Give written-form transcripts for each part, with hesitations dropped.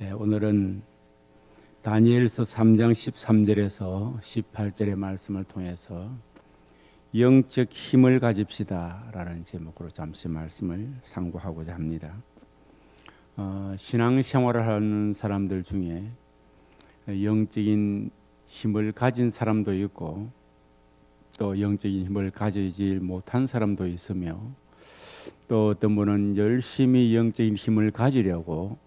오늘은 다니엘서 3장 13절에서 18절의 말씀을 통해서 영적 힘을 가집시다 라는 제목으로 잠시 말씀을 상고하고자 합니다. 신앙생활을 하는 사람들 중에 영적인 힘을 가진 사람도 있고 또 영적인 힘을 가지지 못한 사람도 있으며 또 어떤 분은 열심히 영적인 힘을 가지려고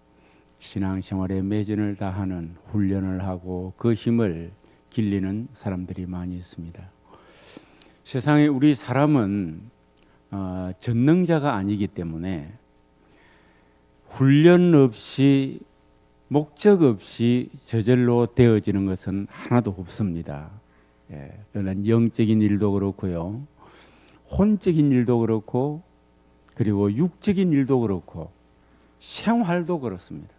신앙생활에 매진을 다하는 훈련을 하고 그 힘을 길리는 사람들이 많이 있습니다. 세상에 우리 사람은 전능자가 아니기 때문에 훈련 없이 목적 없이 저절로 되어지는 것은 하나도 없습니다. 그러나 영적인 일도 그렇고요, 혼적인 일도 그렇고, 그리고 육적인 일도 그렇고, 생활도 그렇습니다.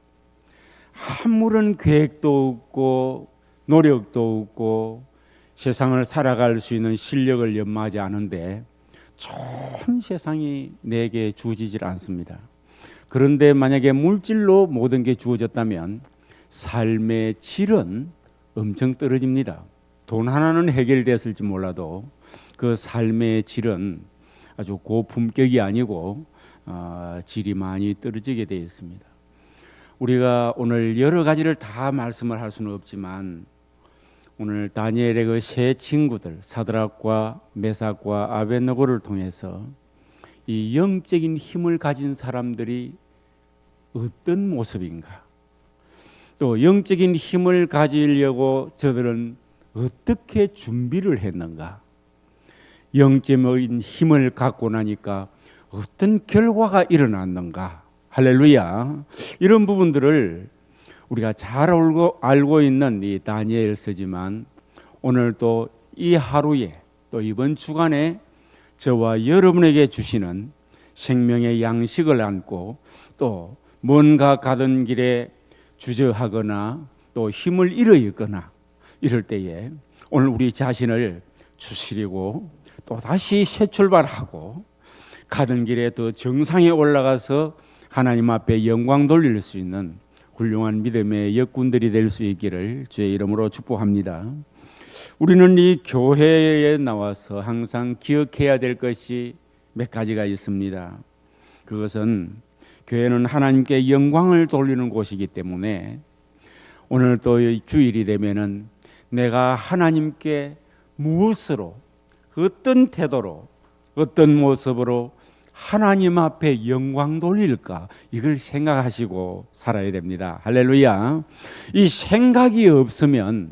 아무런 계획도 없고 노력도 없고 세상을 살아갈 수 있는 실력을 연마하지 않은데 전 세상이 내게 주어지질 않습니다. 그런데 만약에 물질로 모든 게 주어졌다면 삶의 질은 엄청 떨어집니다. 돈 하나는 해결됐을지 몰라도 그 삶의 질은 아주 고품격이 아니고 질이 많이 떨어지게 되어 있습니다. 우리가 오늘 여러 가지를 다 말씀을 할 수는 없지만 오늘 다니엘의 그 세 친구들 사드락과 메삭과 아벳느고를 통해서 이 영적인 힘을 가진 사람들이 어떤 모습인가, 또 영적인 힘을 가지려고 저들은 어떻게 준비를 했는가, 영적인 힘을 갖고 나니까 어떤 결과가 일어났는가, 할렐루야. 이런 부분들을 우리가 잘 알고 있는 이 다니엘서지만 오늘 또 이 하루에 또 이번 주간에 저와 여러분에게 주시는 생명의 양식을 안고 또 뭔가 가던 길에 주저하거나 또 힘을 잃어 있거나 이럴 때에 오늘 우리 자신을 추스리고 또 다시 새 출발하고 가던 길에 더 정상에 올라가서 하나님 앞에 영광 돌릴 수 있는 훌륭한 믿음의 역군들이 될 수 있기를 주의 이름으로 축복합니다. 우리는 이 교회에 나와서 항상 기억해야 될 것이 몇 가지가 있습니다. 그것은 교회는 하나님께 영광을 돌리는 곳이기 때문에 오늘 또 주일이 되면은 내가 하나님께 무엇으로, 어떤 태도로, 어떤 모습으로 하나님 앞에 영광 돌릴까, 이걸 생각하시고 살아야 됩니다. 할렐루야. 이 생각이 없으면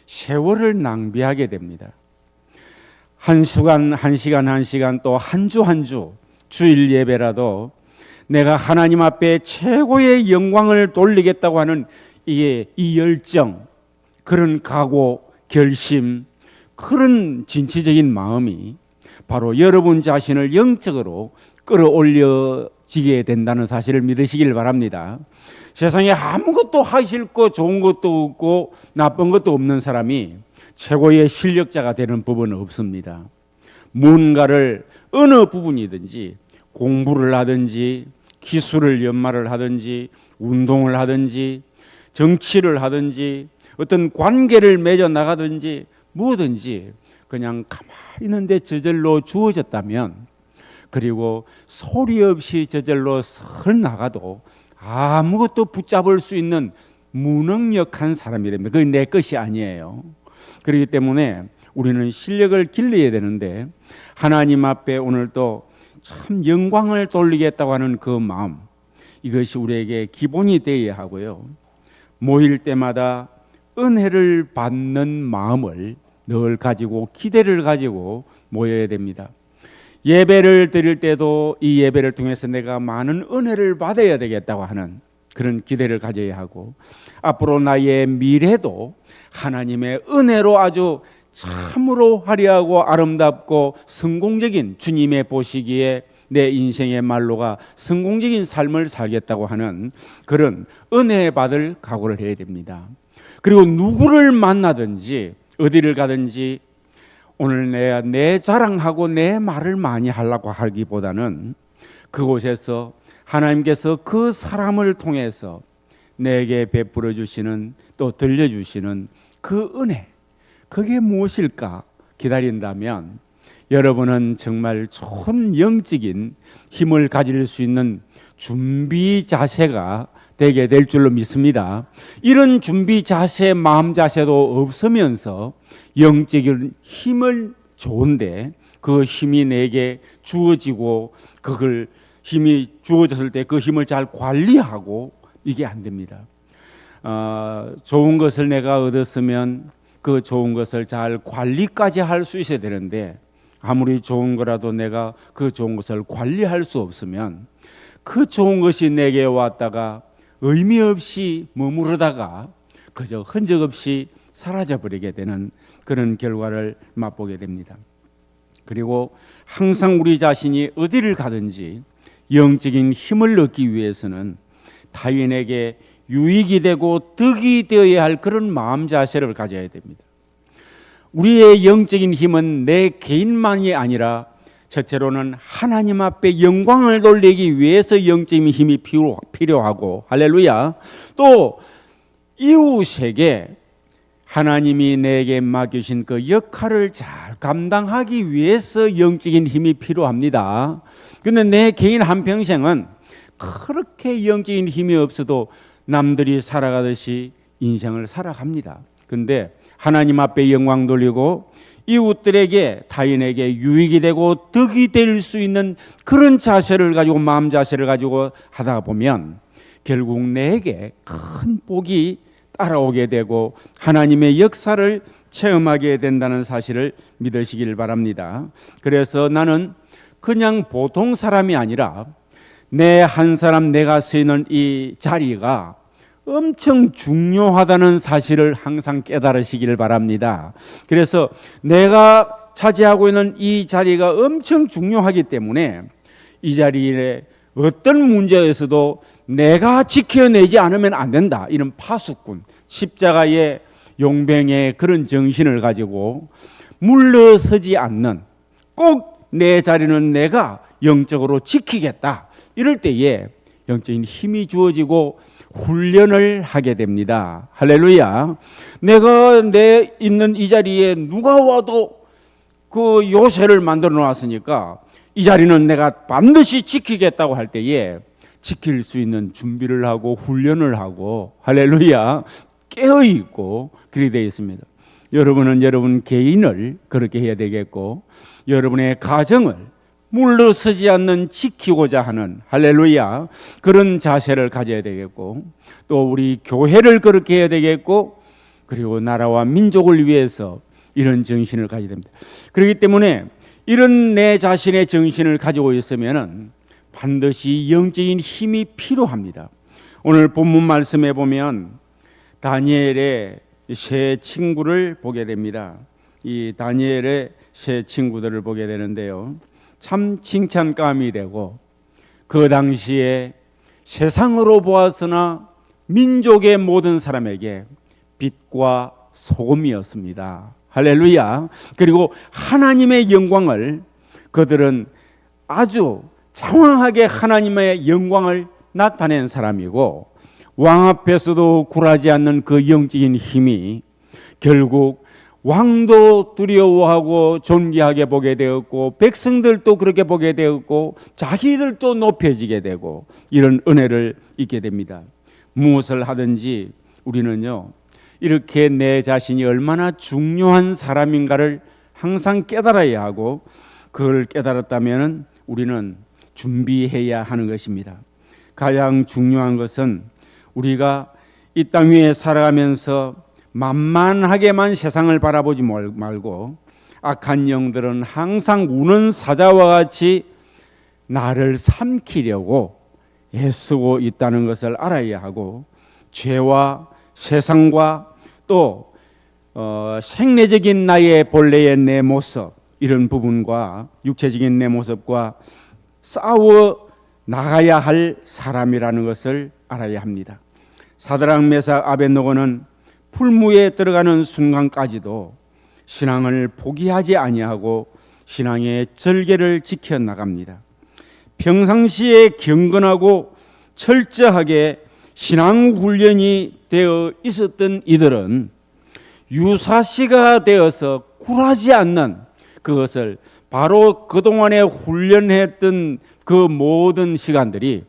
세월을 낭비하게 됩니다. 한 시간 한 시간 또 한 주 한 주 주일 예배라도 내가 하나님 앞에 최고의 영광을 돌리겠다고 하는 이 열정, 그런 각오, 결심, 그런 진취적인 마음이 바로 여러분 자신을 영적으로 끌어올려지게 된다는 사실을 믿으시길 바랍니다. 세상에 아무것도 하실 거 좋은 것도 없고 나쁜 것도 없는 사람이 최고의 실력자가 되는 법은 없습니다. 뭔가를 어느 부분이든지 공부를 하든지 기술을 연마를 하든지 운동을 하든지 정치를 하든지 어떤 관계를 맺어 나가든지 뭐든지 그냥 가만히 있는데 저절로 주어졌다면, 그리고 소리 없이 저절로 슬 나가도 아무것도 붙잡을 수 있는 무능력한 사람이 됩니다. 그게 내 것이 아니에요. 그렇기 때문에 우리는 실력을 길러야 되는데 하나님 앞에 오늘 또 참 영광을 돌리겠다고 하는 그 마음, 이것이 우리에게 기본이 되어야 하고요, 모일 때마다 은혜를 받는 마음을 늘 가지고 기대를 가지고 모여야 됩니다. 예배를 드릴 때도 이 예배를 통해서 내가 많은 은혜를 받아야 되겠다고 하는 그런 기대를 가져야 하고, 앞으로 나의 미래도 하나님의 은혜로 아주 참으로 화려하고 아름답고 성공적인, 주님의 보시기에 내 인생의 말로가 성공적인 삶을 살겠다고 하는 그런 은혜 받을 각오를 해야 됩니다. 그리고 누구를 만나든지 어디를 가든지 오늘 내가 내 자랑하고 내 말을 많이 하려고 하기보다는 그곳에서 하나님께서 그 사람을 통해서 내게 베풀어 주시는, 또 들려주시는 그 은혜, 그게 무엇일까 기다린다면 여러분은 정말 좋은 영적인 힘을 가질 수 있는 준비 자세가 되게 될 줄로 믿습니다. 이런 준비 자세, 마음 자세도 없으면서 영적인 힘을 좋은데 그 힘이 내게 주어지고 그걸 힘이 주어졌을 때 그 힘을 잘 관리하고 이게 안 됩니다. 좋은 것을 내가 얻었으면 그 좋은 것을 잘 관리까지 할 수 있어야 되는데 아무리 좋은 거라도 내가 그 좋은 것을 관리할 수 없으면 그 좋은 것이 내게 왔다가 의미 없이 머무르다가 그저 흔적 없이 사라져 버리게 되는 그런 결과를 맛보게 됩니다. 그리고 항상 우리 자신이 어디를 가든지 영적인 힘을 얻기 위해서는 타인에게 유익이 되고 덕이 되어야 할 그런 마음 자세를 가져야 됩니다. 우리의 영적인 힘은 내 개인만이 아니라 첫째로는 하나님 앞에 영광을 돌리기 위해서 영적인 힘이 필요하고, 할렐루야, 또 이웃에게 하나님이 내게 맡기신 그 역할을 잘 감당하기 위해서 영적인 힘이 필요합니다. 그런데 내 개인 한평생은 그렇게 영적인 힘이 없어도 남들이 살아가듯이 인생을 살아갑니다. 그런데 하나님 앞에 영광 돌리고 이웃들에게, 타인에게 유익이 되고 덕이 될 수 있는 그런 자세를 가지고, 마음 자세를 가지고 하다 보면 결국 내게 큰 복이 따라오게 되고 하나님의 역사를 체험하게 된다는 사실을 믿으시길 바랍니다. 그래서 나는 그냥 보통 사람이 아니라 내 한 사람, 내가 서 있는 이 자리가 엄청 중요하다는 사실을 항상 깨달으시기를 바랍니다. 그래서 내가 차지하고 있는 이 자리가 엄청 중요하기 때문에 이 자리에 어떤 문제에서도 내가 지켜내지 않으면 안 된다, 이런 파수꾼, 십자가의 용병의 그런 정신을 가지고 물러서지 않는, 꼭 내 자리는 내가 영적으로 지키겠다, 이럴 때에 영적인 힘이 주어지고 훈련을 하게 됩니다. 할렐루야. 내가 내 있는 이 자리에 누가 와도 그 요새를 만들어 놨으니까 이 자리는 내가 반드시 지키겠다고 할 때에 지킬 수 있는 준비를 하고 훈련을 하고, 할렐루야, 깨어 있고 그렇게 되어 있습니다. 여러분은 여러분 개인을 그렇게 해야 되겠고, 여러분의 가정을 물러서지 않는 지키고자 하는, 할렐루야, 그런 자세를 가져야 되겠고, 또 우리 교회를 그렇게 해야 되겠고, 그리고 나라와 민족을 위해서 이런 정신을 가져야 됩니다. 그렇기 때문에 이런 내 자신의 정신을 가지고 있으면 반드시 영적인 힘이 필요합니다. 오늘 본문 말씀에 보면 다니엘의 세 친구를 보게 됩니다. 이 다니엘의 세 친구들을 보게 되는데요, 참 칭찬감이 되고 그 당시에 세상으로 보았으나 민족의 모든 사람에게 빛과 소금이었습니다. 할렐루야. 그리고 하나님의 영광을, 그들은 아주 장황하게 하나님의 영광을 나타낸 사람이고, 왕 앞에서도 굴하지 않는 그 영적인 힘이 결국 왕도 두려워하고 존귀하게 보게 되었고, 백성들도 그렇게 보게 되었고, 자기들도 높여지게 되고, 이런 은혜를 잊게 됩니다. 무엇을 하든지 우리는요, 이렇게 내 자신이 얼마나 중요한 사람인가를 항상 깨달아야 하고, 그걸 깨달았다면 우리는 준비해야 하는 것입니다. 가장 중요한 것은 우리가 이 땅 위에 살아가면서 만만하게만 세상을 바라보지 말고, 악한 영들은 항상 우는 사자와 같이 나를 삼키려고 애쓰고 있다는 것을 알아야 하고, 죄와 세상과 또 생리적인 나의 본래의 내 모습, 이런 부분과 육체적인 내 모습과 싸워 나가야 할 사람이라는 것을 알아야 합니다. 사드락, 메삭, 아벳느고는 풀무에 들어가는 순간까지도 신앙을 포기하지 아니하고 신앙의 절개를 지켜나갑니다. 평상시에 경건하고 철저하게 신앙 훈련이 되어 있었던 이들은 유사시가 되어서 굴하지 않는 그것을 바로 그동안에 훈련했던 그 모든 시간들이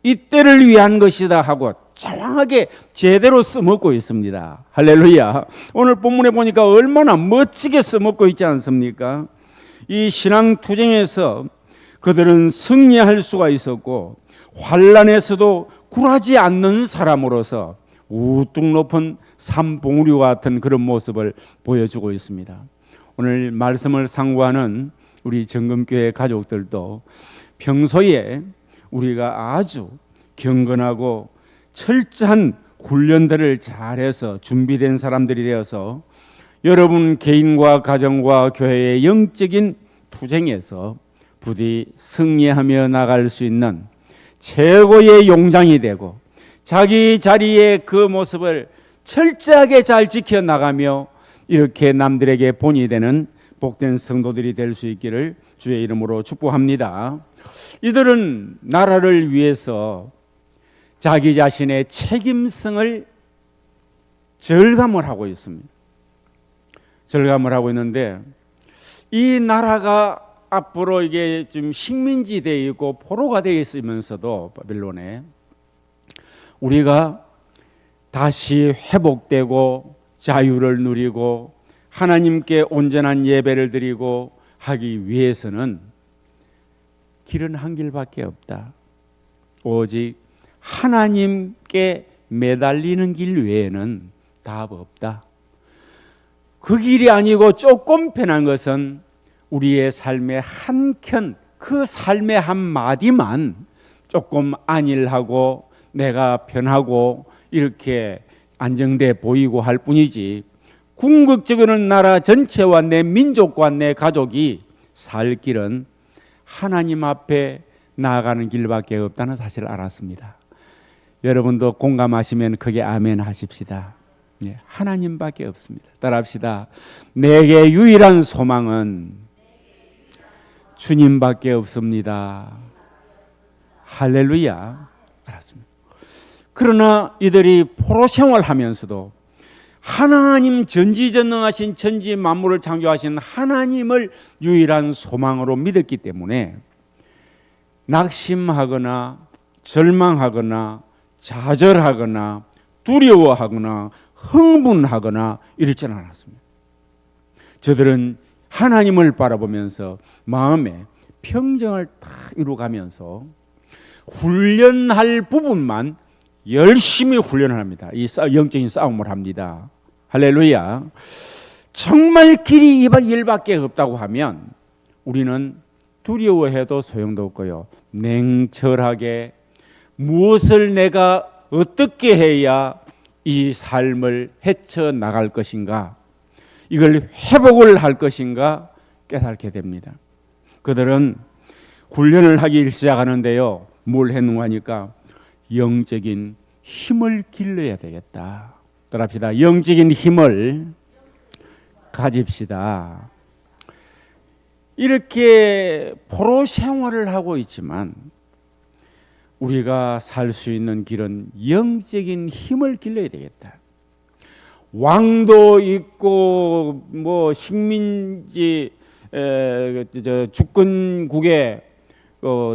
이때를 위한 것이다 하고 정확하게 제대로 써먹고 있습니다. 할렐루야. 오늘 본문에 보니까 얼마나 멋지게 써먹고 있지 않습니까? 이 신앙 투쟁에서 그들은 승리할 수가 있었고 환난에서도 굴하지 않는 사람으로서 우뚝 높은 산봉우리와 같은 그런 모습을 보여주고 있습니다. 오늘 말씀을 상고하는 우리 정금교회 가족들도 평소에 우리가 아주 경건하고 철저한 훈련들을 잘해서 준비된 사람들이 되어서 여러분 개인과 가정과 교회의 영적인 투쟁에서 부디 승리하며 나갈 수 있는 최고의 용장이 되고 자기 자리의 그 모습을 철저하게 잘 지켜나가며 이렇게 남들에게 본이 되는 복된 성도들이 될 수 있기를 주의 이름으로 축복합니다. 이들은 나라를 위해서 자기 자신의 책임성을 절감을 하고 있습니다. 절감을 하고 있는데 이 나라가 앞으로 이게 좀 식민지 되어 있고 포로가 되어 있으면서도 바빌론에 우리가 다시 회복되고 자유를 누리고 하나님께 온전한 예배를 드리고 하기 위해서는 길은 한 길밖에 없다. 오직 하나님께 매달리는 길 외에는 답 없다. 그 길이 아니고 조금 편한 것은 우리의 삶의 한켠 그 삶의 한 마디만 조금 안일하고 내가 편하고 이렇게 안정돼 보이고 할 뿐이지 궁극적으로는 나라 전체와 내 민족과 내 가족이 살 길은 하나님 앞에 나아가는 길밖에 없다는 사실을 알았습니다. 여러분도 공감하시면 크게 아멘 하십시다. 하나님밖에 없습니다. 따라합시다. 내게 유일한 소망은 주님밖에 없습니다. 할렐루야. 알았습니다. 그러나 이들이 포로 생활하면서도 하나님 전지전능하신 천지 만물을 창조하신 하나님을 유일한 소망으로 믿었기 때문에 낙심하거나 절망하거나 좌절하거나 두려워하거나 흥분하거나 이러지는 않았습니다. 저들은 하나님을 바라보면서 마음에 평정을 딱 이루어가면서 훈련할 부분만 열심히 훈련을 합니다. 이 영적인 싸움을 합니다. 할렐루야. 정말 길이 이 일밖에 없다고 하면 우리는 두려워해도 소용도 없고요. 냉철하게 무엇을 내가 어떻게 해야 이 삶을 헤쳐나갈 것인가, 이걸 회복을 할 것인가 깨닫게 됩니다. 그들은 훈련을 하기 시작하는데요. 뭘 했는가 하니까 영적인 힘을 길러야 되겠다. 따라합시다. 영적인 힘을 가집시다. 이렇게 포로 생활을 하고 있지만 우리가 살 수 있는 길은 영적인 힘을 길러야 되겠다. 왕도 있고 뭐 식민지 주권국의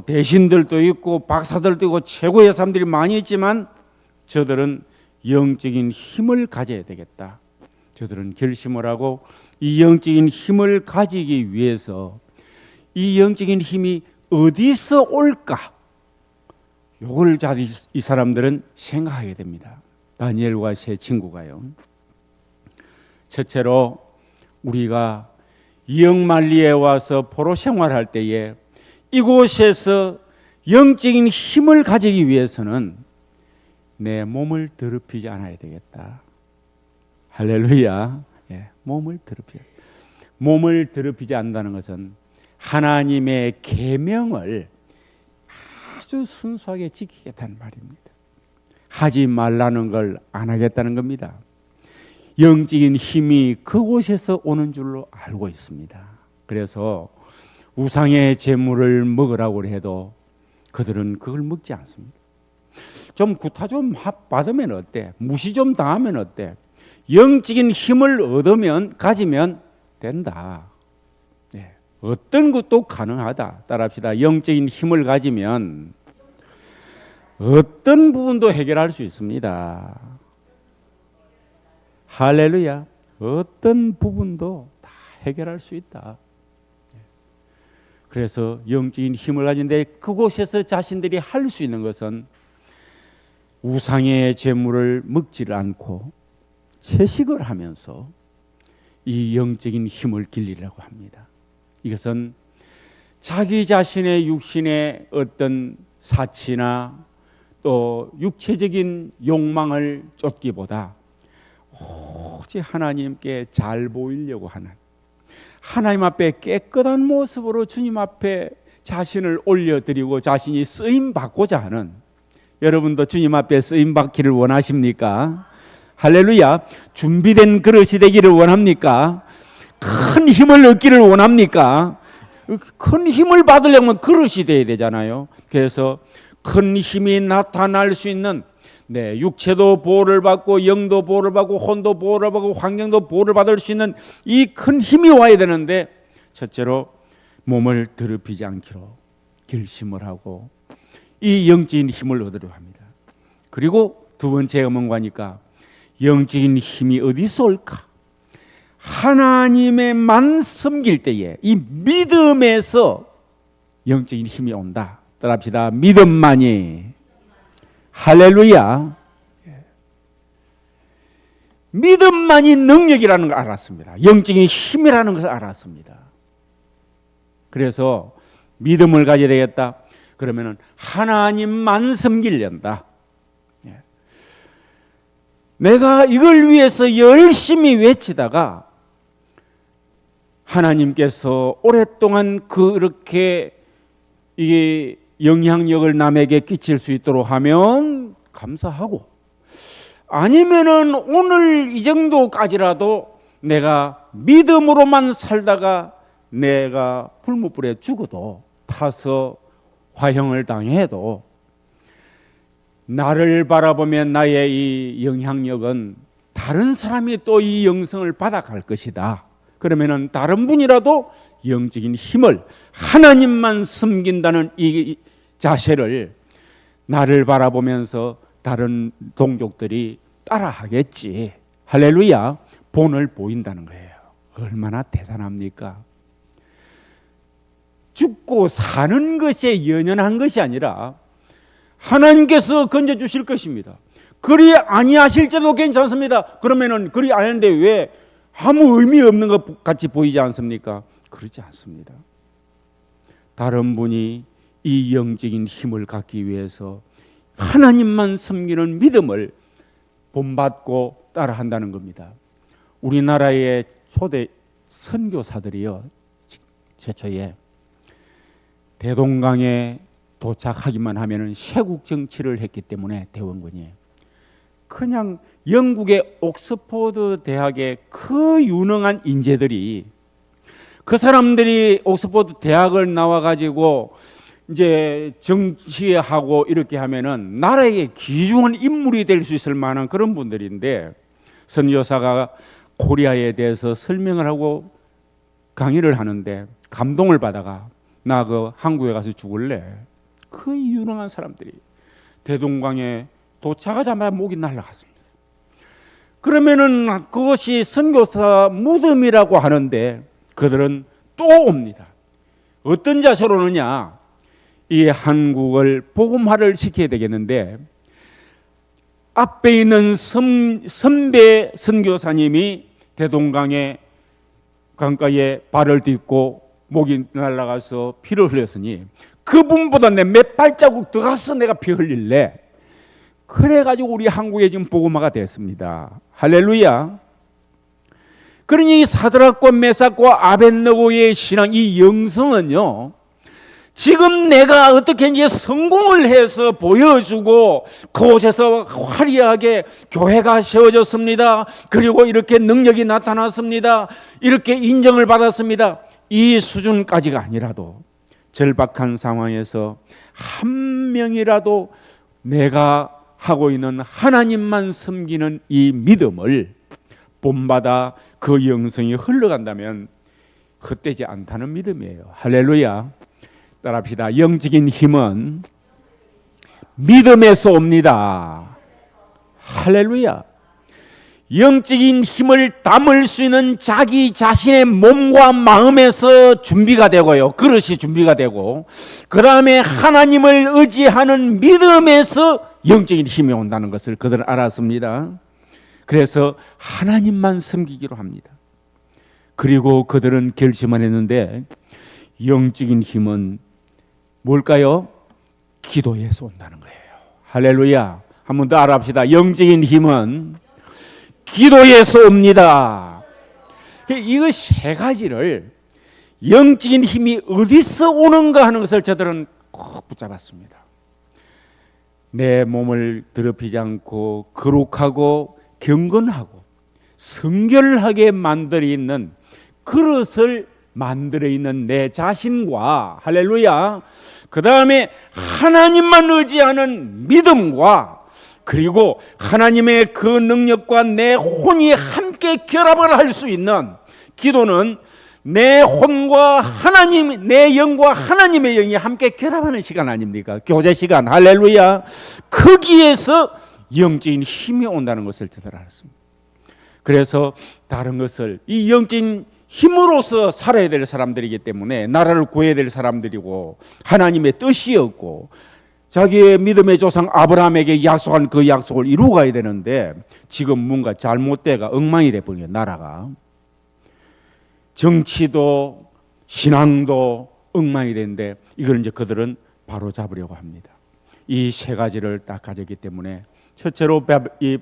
대신들도 있고 박사들도 있고 최고의 사람들이 많이 있지만 저들은 영적인 힘을 가져야 되겠다. 저들은 결심을 하고 이 영적인 힘을 가지기 위해서 이 영적인 힘이 어디서 올까? 요걸 이 사람들은 생각하게 됩니다. 다니엘과 세 친구가요. 첫째로 우리가 영만리에 와서 포로 생활할 때에 이곳에서 영적인 힘을 가지기 위해서는 내 몸을 더럽히지 않아야 되겠다. 할렐루야. 몸을 더럽히지 않는다는 것은 하나님의 계명을 아주 순수하게 지키겠다는 말입니다. 하지 말라는 걸 안 하겠다는 겁니다. 영적인 힘이 그곳에서 오는 줄로 알고 있습니다. 그래서 우상의 제물을 먹으라고 해도 그들은 그걸 먹지 않습니다. 좀 구타 좀 받으면 어때? 무시 좀 당하면 어때? 영적인 힘을 얻으면 가지면 된다. 네. 어떤 것도 가능하다. 따라합시다. 영적인 힘을 가지면 어떤 부분도 해결할 수 있습니다. 할렐루야. 어떤 부분도 다 해결할 수 있다. 그래서 영적인 힘을 가진데 그곳에서 자신들이 할 수 있는 것은 우상의 재물을 먹지를 않고 채식을 하면서 이 영적인 힘을 길리려고 합니다. 이것은 자기 자신의 육신의 어떤 사치나 또 육체적인 욕망을 쫓기보다 오직 하나님께 잘 보이려고 하는, 하나님 앞에 깨끗한 모습으로 주님 앞에 자신을 올려드리고 자신이 쓰임받고자 하는, 여러분도 주님 앞에 쓰임받기를 원하십니까? 할렐루야. 준비된 그릇이 되기를 원합니까? 큰 힘을 얻기를 원합니까? 큰 힘을 받으려면 그릇이 돼야 되잖아요. 그래서 큰 힘이 나타날 수 있는, 육체도 보호를 받고 영도 보호를 받고 혼도 보호를 받고 환경도 보호를 받을 수 있는 이 큰 힘이 와야 되는데, 첫째로 몸을 더럽히지 않기로 결심을 하고 이 영적인 힘을 얻으려고 합니다. 그리고 두 번째가 뭔가 하니까 영적인 힘이 어디서 올까? 하나님의만 섬길 때에 이 믿음에서 영적인 힘이 온다. 따라합시다. 믿음만이. 할렐루야. 믿음만이 능력이라는 걸 알았습니다. 영적인 힘이라는 것을 알았습니다. 그래서 믿음을 가져야 되겠다. 그러면은 하나님만 섬기려다. 내가 이걸 위해서 열심히 외치다가 하나님께서 오랫동안 그렇게 이게 영향력을 남에게 끼칠 수 있도록 하면 감사하고, 아니면은 오늘 이 정도까지라도 내가 믿음으로만 살다가 내가 풀무불에 죽어도 타서 화형을 당해도 나를 바라보면 나의 이 영향력은 다른 사람이 또 이 영성을 받아갈 것이다. 그러면은 다른 분이라도 영적인 힘을, 하나님만 섬긴다는 이 자세를 나를 바라보면서 다른 동족들이 따라하겠지. 할렐루야. 본을 보인다는 거예요. 얼마나 대단합니까? 죽고 사는 것에 연연한 것이 아니라 하나님께서 건져주실 것입니다. 그리 아니하실지도 괜찮습니다. 그러면은 그리 아닌데 왜 아무 의미 없는 것 같이 보이지 않습니까? 그렇지 않습니다. 다른 분이 이 영적인 힘을 갖기 위해서 하나님만 섬기는 믿음을 본받고 따라한다는 겁니다. 우리나라의 초대 선교사들이요, 최초에 대동강에 도착하기만 하면은 쇄국 정치를 했기 때문에 대원군이 그냥 영국의 옥스퍼드 대학의 그 유능한 인재들이, 그 사람들이 옥스퍼드 대학을 나와 가지고 이제 정치하고 이렇게 하면은 나라의 귀중한 인물이 될 수 있을 만한 그런 분들인데, 선교사가 코리아에 대해서 설명을 하고 강의를 하는데 감동을 받아가 나 그 한국에 가서 죽을래. 그 유능한 사람들이 대동강에 도착하자마자 목이 날아갔습니다. 그러면은 그것이 선교사 무덤이라고 하는데 그들은 또 옵니다. 어떤 자세로 오느냐? 이 한국을 복음화를 시켜야 되겠는데, 앞에 있는 선배 선교사님이 대동강에 강가에 발을 딛고 목이 날아가서 피를 흘렸으니 그분보다 내 몇 발자국 더 가서 내가 피 흘릴래. 그래가지고 우리 한국에 지금 복음화가 됐습니다. 할렐루야. 그러니 사드락과 메삭과 아벳느고의 신앙, 이 영성은요, 지금 내가 어떻게 이제 성공을 해서 보여주고 그곳에서 화려하게 교회가 세워졌습니다. 그리고 이렇게 능력이 나타났습니다. 이렇게 인정을 받았습니다. 이 수준까지가 아니라도 절박한 상황에서 한 명이라도 내가 하고 있는 하나님만 섬기는 이 믿음을 본받아 그 영성이 흘러간다면 헛되지 않다는 믿음이에요. 할렐루야. 따라합시다. 영적인 힘은 믿음에서 옵니다. 할렐루야. 영적인 힘을 담을 수 있는 자기 자신의 몸과 마음에서 준비가 되고요. 그릇이 준비가 되고, 그 다음에 하나님을 의지하는 믿음에서 영적인 힘이 온다는 것을 그들은 알았습니다. 그래서 하나님만 섬기기로 합니다. 그리고 그들은 결심을 했는데, 영적인 힘은 뭘까요? 기도에서 온다는 거예요. 할렐루야. 한 번 더 알아봅시다. 영적인 힘은 기도에서 옵니다. 이거 세 가지를, 영적인 힘이 어디서 오는가 하는 것을 저들은 꼭 붙잡았습니다. 내 몸을 더럽히지 않고 거룩하고 경건하고 성결하게 만들어 있는 그릇을 만들어 있는 내 자신과, 할렐루야, 그 다음에 하나님만 의지하는 믿음과, 그리고 하나님의 그 능력과 내 혼이 함께 결합을 할 수 있는, 기도는 내 혼과 하나님, 내 영과 하나님의 영이 함께 결합하는 시간 아닙니까? 교제 시간. 할렐루야. 거기에서 영적인 힘이 온다는 것을 저들 알았습니다. 그래서 다른 것을, 이 영적인 힘으로서 살아야 될 사람들이기 때문에, 나라를 구해야 될 사람들이고 하나님의 뜻이었고 자기의 믿음의 조상 아브라함에게 약속한 그 약속을 이루어 가야 되는데, 지금 뭔가 잘못돼가 엉망이 돼버린 나라가, 정치도 신앙도 엉망이 되는데, 이걸 이제 그들은 바로 잡으려고 합니다. 이 세 가지를 딱 가졌기 때문에, 첫째로 이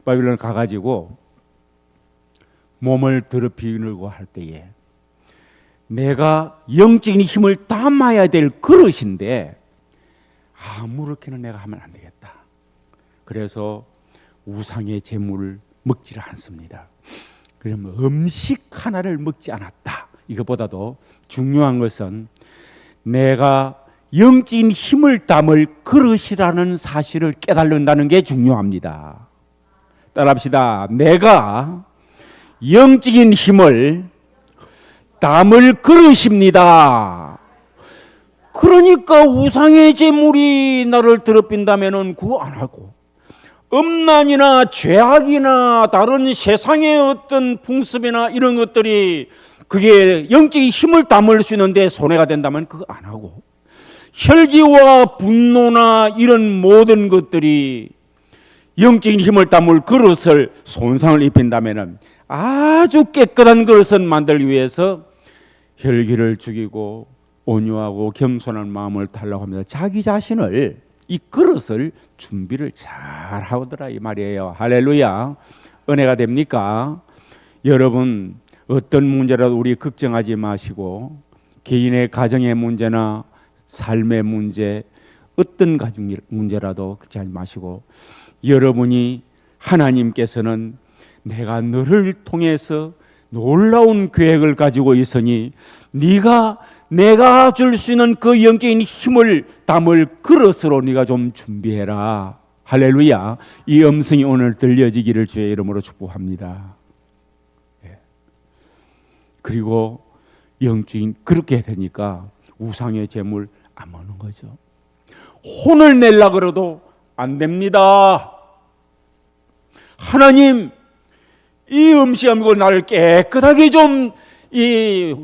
바빌론 가가지고 몸을 더럽히려고 할 때에 내가 영적인 힘을 담아야 될 그릇인데, 아무렇게나 내가 하면 안 되겠다. 그래서 우상의 제물을 먹지를 않습니다. 그러면 음식 하나를 먹지 않았다. 이것보다도 중요한 것은 내가 영적인 힘을 담을 그릇이라는 사실을 깨달는다는 게 중요합니다. 따라합시다. 내가 영적인 힘을 담을 그릇입니다. 그러니까 우상의 제물이 나를 더럽힌다면은 그거 안 하고, 음란이나 죄악이나 다른 세상의 어떤 풍습이나 이런 것들이 그게 영적인 힘을 담을 수 있는데 손해가 된다면 그거 안 하고, 혈기와 분노나 이런 모든 것들이 영적인 힘을 담을 그릇을 손상을 입힌다면은 아주 깨끗한 그릇을 만들기 위해서 혈기를 죽이고 온유하고 겸손한 마음을 달라고 합니다. 자기 자신을, 이 그릇을 준비를 잘 하더라 이 말이에요. 할렐루야. 은혜가 됩니까? 여러분, 어떤 문제라도 우리 걱정하지 마시고, 개인의 가정의 문제나 삶의 문제, 어떤 가정 문제라도 걱정하지 마시고, 여러분이, 하나님께서는 내가 너를 통해서 놀라운 계획을 가지고 있으니 내가 줄 수 있는 그 영적인 힘을 담을 그릇으로 네가 좀 준비해라. 할렐루야. 이 음성이 오늘 들려지기를 주의 이름으로 축복합니다. 그리고 영적인, 그렇게 되니까 우상의 제물 안 먹는 거죠. 혼을 내려고 그래도 안 됩니다. 하나님, 이 음식을 나를 깨끗하게 좀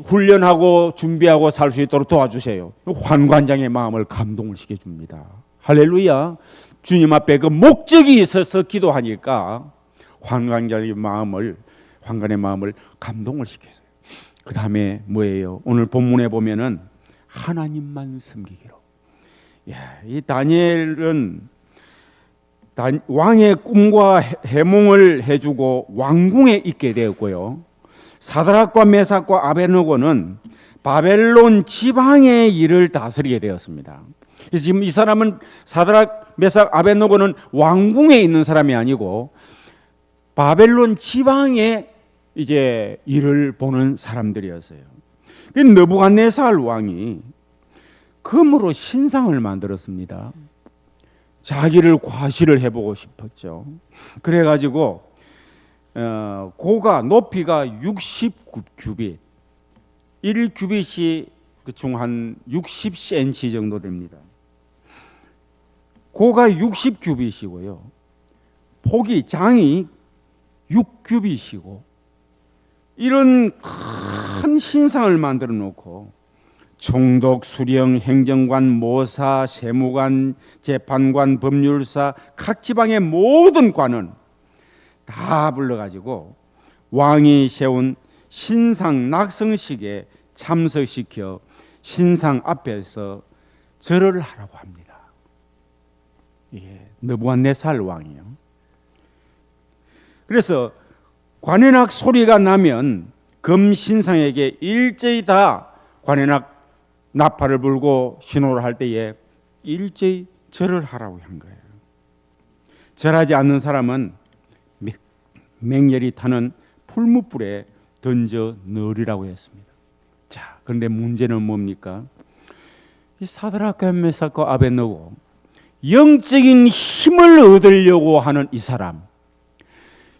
훈련하고 준비하고 살 수 있도록 도와주세요. 환관장의 마음을 감동을 시켜줍니다. 할렐루야. 주님 앞에 그 목적이 있어서 기도하니까 환관의 마음을 감동을 시켜줘요. 그 다음에 뭐예요? 오늘 본문에 보면은 하나님만 섬기기로. 이 다니엘은 왕의 꿈과 해몽을 해주고 왕궁에 있게 되었고요. 사드락과 메삭과 아베느고는 바벨론 지방의 일을 다스리게 되었습니다. 그래서 지금 이 사람은, 사드락, 메삭, 아베느고는 왕궁에 있는 사람이 아니고 바벨론 지방의 이제 일을 보는 사람들이었어요. 느부갓네살 왕이 금으로 신상을 만들었습니다. 자기를 과시를 해보고 싶었죠. 그래가지고 고가 높이가 69규빗, 1규빗이 대충 한 60cm 정도 됩니다. 고가 60규빗이고요. 폭이 장이 6규빗이고 이런 큰 신상을 만들어 놓고 총독, 수령, 행정관, 모사, 세무관, 재판관, 법률사 각 지방의 모든 관은 다 불러가지고 왕이 세운 신상 낙성식에 참석시켜 신상 앞에서 절을 하라고 합니다. 이게 느부갓네살 왕이에요. 그래서 관현악 소리가 나면 금 신상에게 일제히 다 관현악 나팔을 불고 신호를 할 때에 일제히 절을 하라고 한 거예요. 절하지 않는 사람은 맹렬히 타는 풀무불에 던져 넣으리라고 했습니다. 자, 그런데 문제는 뭡니까? 이 사드락과 메삭과 아벳느고 영적인 힘을 얻으려고 하는 이 사람,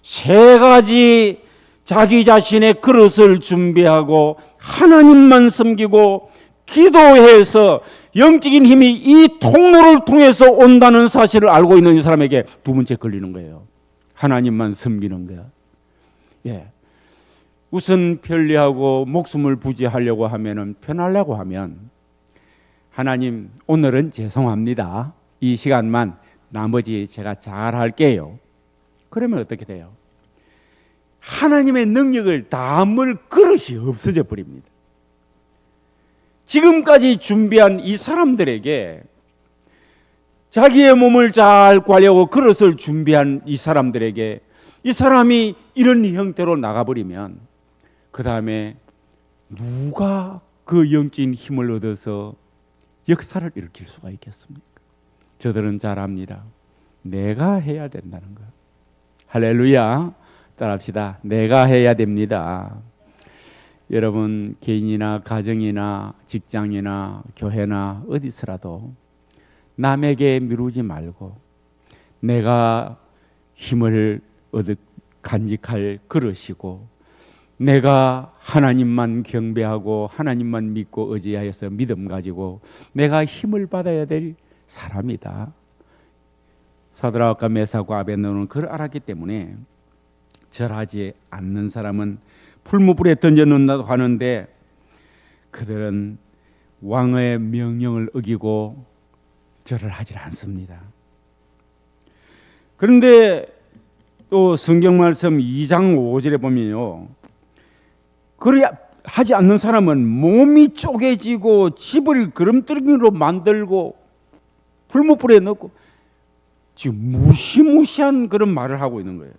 세 가지 자기 자신의 그릇을 준비하고 하나님만 섬기고 기도해서 영적인 힘이 이 통로를 통해서 온다는 사실을 알고 있는 이 사람에게 두 번째 걸리는 거예요. 하나님만 섬기는 거야. 예. 우선 편리하고 목숨을 부지하려고 하면은 편하려고 하면 하나님 오늘은 죄송합니다. 이 시간만 나머지 제가 잘 할게요. 그러면 어떻게 돼요? 하나님의 능력을 담을 그릇이 없어져 버립니다. 지금까지 준비한 이 사람들에게 자기의 몸을 잘 관리하고 그릇을 준비한 이 사람들에게 이 사람이 이런 형태로 나가버리면 그 다음에 누가 그 영적인 힘을 얻어서 역사를 일으킬 수가 있겠습니까? 저들은 잘 압니다. 내가 해야 된다는 거. 할렐루야. 따라합시다. 내가 해야 됩니다. 여러분 개인이나 가정이나 직장이나 교회나 어디서라도 남에게 미루지 말고 내가 힘을 얻어 간직할 그릇이고 내가 하나님만 경배하고 하나님만 믿고 의지하여서 믿음 가지고 내가 힘을 받아야 될 사람이다. 사드락과 메삭과 아벳느고는 그걸 알았기 때문에 절하지 않는 사람은 풀무불에 던져놓는다고 하는데 그들은 왕의 명령을 어기고 절을 하지 않습니다. 그런데 또 성경 말씀 2장 5절에 보면요, 그리 하지 않는 사람은 몸이 쪼개지고 집을 그름뜨기로 만들고 풀무불에 넣고 지금 무시무시한 그런 말을 하고 있는 거예요.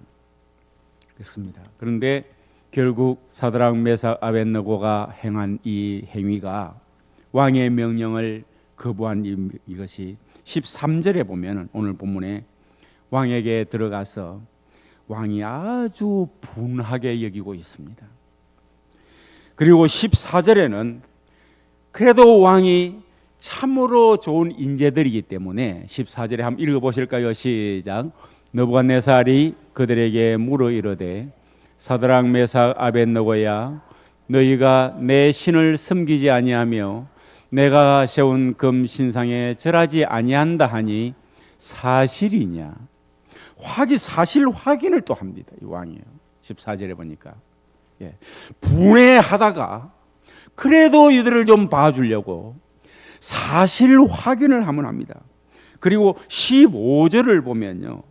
그렇습니다. 그런데 결국 사드락 메삭 아벳느고가 행한 이 행위가 왕의 명령을 거부한 이것이 13절에 보면 오늘 본문에 왕에게 들어가서 왕이 아주 분하게 여기고 있습니다. 그리고 14절에는 그래도 왕이 참으로 좋은 인재들이기 때문에 14절에 한번 읽어보실까요? 시작. 느부갓네살이 그들에게 물어 이르되 사드락 메삭 아벳느고야 너희가 내 신을 섬기지 아니하며 내가 세운 금 신상에 절하지 아니한다 하니 사실이냐? 사실 확인을 또 합니다. 이 왕이에요. 14절에 보니까 분해하다가 그래도 이들을 좀 봐주려고 사실 확인을 한번 합니다. 그리고 15절을 보면요,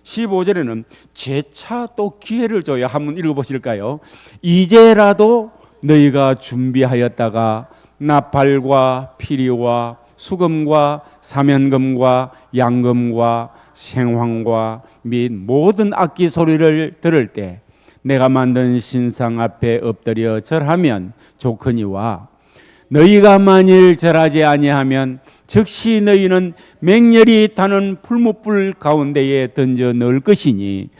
15절에는 재차 또 기회를 줘야 한번 읽어보실까요? 이제라도 너희가 준비하였다가 나팔과 피리와 수금과 사면금과 양금과 생황과 및 모든 악기 소리를 들을 때 내가 만든 신상 앞에 엎드려 절하면 좋거니와 너희가 만일 절하지 아니하면 즉시 너희는 맹렬히 타는 풀무불 가운데에 던져 넣을 것이니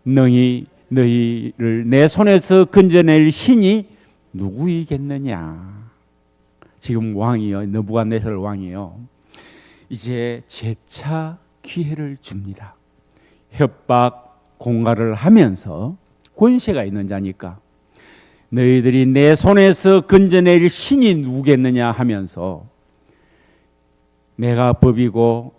너희를 내 손에서 건져낼 신이 누구이겠느냐. 지금 왕이요, 느부갓네살 왕이요, 이제 재차 기회를 줍니다. 협박, 공갈을 하면서 권세가 있는 자니까 너희들이 내 손에서 건져낼 신이 누구겠느냐 하면서 내가 법이고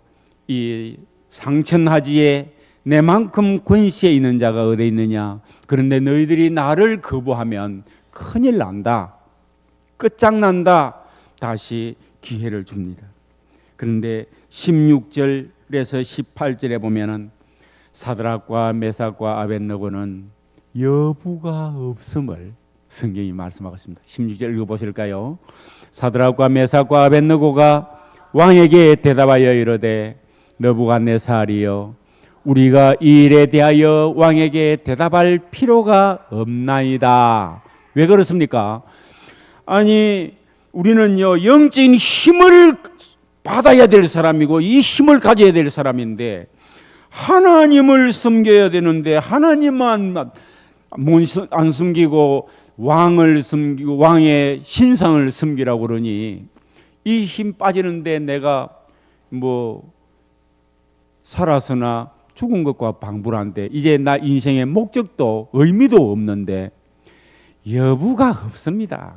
이 상천하지에 내만큼 권세 있는 자가 어디 있느냐. 그런데 너희들이 나를 거부하면 큰일 난다. 끝장난다. 다시 기회를 줍니다. 그런데 16절에서 18절에 보면은 사드락과 메삭과 아벳느고는 여부가 없음을 성경이 말씀하고 있습니다. 16절 읽어보실까요? 사드락과 메삭과 아벳느고가 왕에게 대답하여 이르되 느부갓네살이여 우리가 이 일에 대하여 왕에게 대답할 필요가 없나이다. 왜 그렇습니까? 아니 우리는요 영적인 힘을 받아야 될 사람이고 이 힘을 가져야 될 사람인데 하나님을 섬겨야 되는데 하나님만 안 섬기고 왕을 섬기고 왕의 신상을 섬기라고 그러니 이 힘 빠지는데 내가 뭐 살아서나 죽은 것과 방불한데 이제 나 인생의 목적도 의미도 없는데 여부가 없습니다.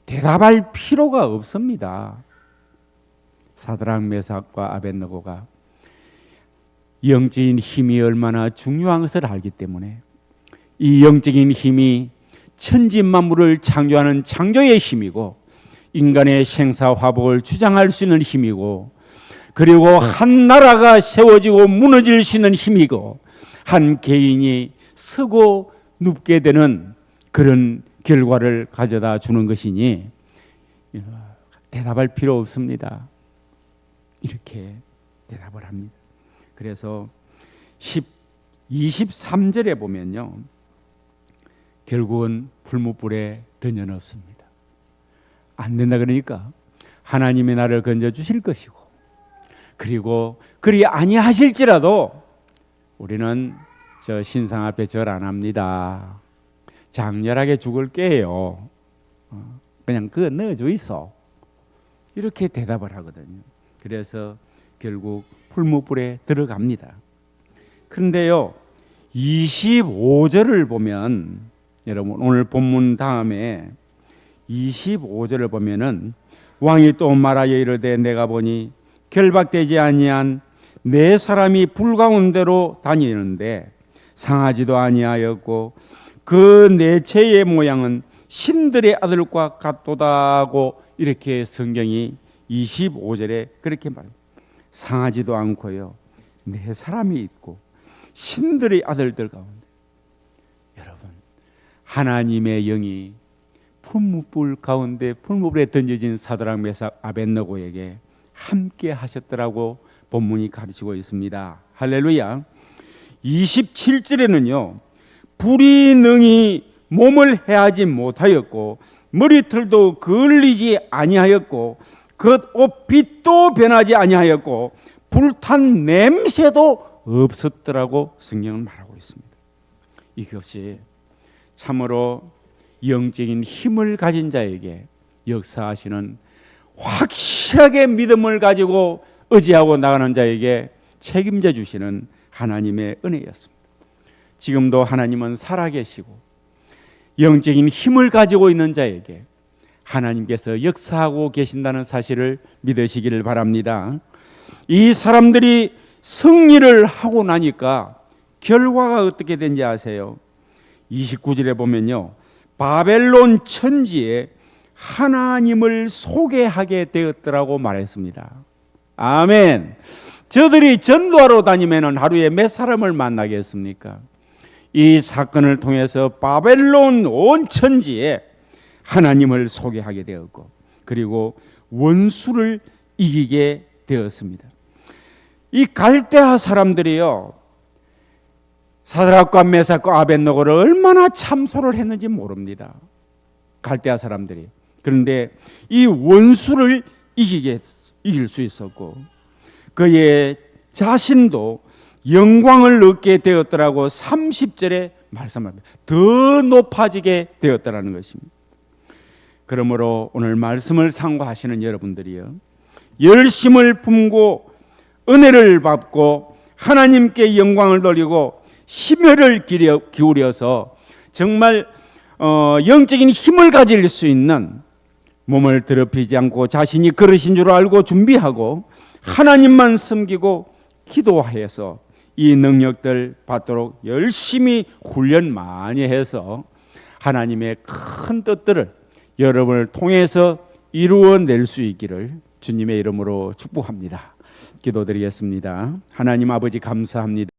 대답할 필요가 없습니다. 사드락 메삭과 아벳느고가 영적인 힘이 얼마나 중요한 것을 알기 때문에 이 영적인 힘이 천지 만물을 창조하는 창조의 힘이고 인간의 생사화복을 주장할 수 있는 힘이고 그리고 한 나라가 세워지고 무너질 수 있는 힘이고 한 개인이 서고 눕게 되는 그런 결과를 가져다 주는 것이니 대답할 필요 없습니다. 이렇게 대답을 합니다. 그래서 23절에 보면요. 결국은 풀무불에 던져넣습니다. 안 된다 그러니까 하나님이 나를 건져주실 것이고 그리고 그리 아니하실지라도 우리는 저 신상 앞에 절 안 합니다. 장렬하게 죽을게요. 그냥 그거 넣어줘 있어. 이렇게 대답을 하거든요. 그래서 결국 풀무불에 들어갑니다. 그런데요 25절을 보면 여러분 오늘 본문 다음에 25절을 보면은 왕이 또 말하여 이르되 내가 보니 결박되지 아니한 네 사람이 불 가운데로 다니는데 상하지도 아니하였고 그 네 채의 모양은 신들의 아들과 같도다고 이렇게 성경이 25절에 그렇게 말합니다. 상하지도 않고요 네 사람이 있고 신들의 아들들 가운데 여러분 하나님의 영이 풀무불 가운데 풀무불에 던져진 사드락 메삭 아벳느고에게 함께 하셨더라고 본문이 가르치고 있습니다. 할렐루야. 27절에는요 불이 능히 몸을 해하지 못하였고 머리털도 그을리지 아니하였고 겉옷 빛도 변하지 아니하였고 불탄 냄새도 없었더라고 성경은 말하고 있습니다. 이것이 참으로 영적인 힘을 가진 자에게 역사하시는 확실하게 믿음을 가지고 의지하고 나가는 자에게 책임져 주시는 하나님의 은혜였습니다. 지금도 하나님은 살아계시고 영적인 힘을 가지고 있는 자에게 하나님께서 역사하고 계신다는 사실을 믿으시기를 바랍니다. 이 사람들이 승리를 하고 나니까 결과가 어떻게 된지 아세요? 29절에 보면요 바벨론 천지에 하나님을 소개하게 되었더라고 말했습니다. 아멘. 저들이 전도하러 다니면 하루에 몇 사람을 만나겠습니까? 이 사건을 통해서 바벨론 온 천지에 하나님을 소개하게 되었고 그리고 원수를 이기게 되었습니다. 이 갈대아 사람들이요 사드락과 메삭과 아벳느고를 얼마나 참소를 했는지 모릅니다. 갈대아 사람들이. 그런데 이 원수를 이길 수 있었고 그의 자신도 영광을 얻게 되었더라고 30절에 말씀합니다. 더 높아지게 되었다라는 것입니다. 그러므로 오늘 말씀을 상고하시는 여러분들이요 열심을 품고 은혜를 받고 하나님께 영광을 돌리고 심혈을 기울여서 정말 영적인 힘을 가질 수 있는, 몸을 더럽히지 않고 자신이 그러신 줄 알고 준비하고 하나님만 섬기고 기도해서 이 능력들 받도록 열심히 훈련 많이 해서 하나님의 큰 뜻들을 여러분을 통해서 이루어낼 수 있기를 주님의 이름으로 축복합니다. 기도드리겠습니다. 하나님 아버지 감사합니다.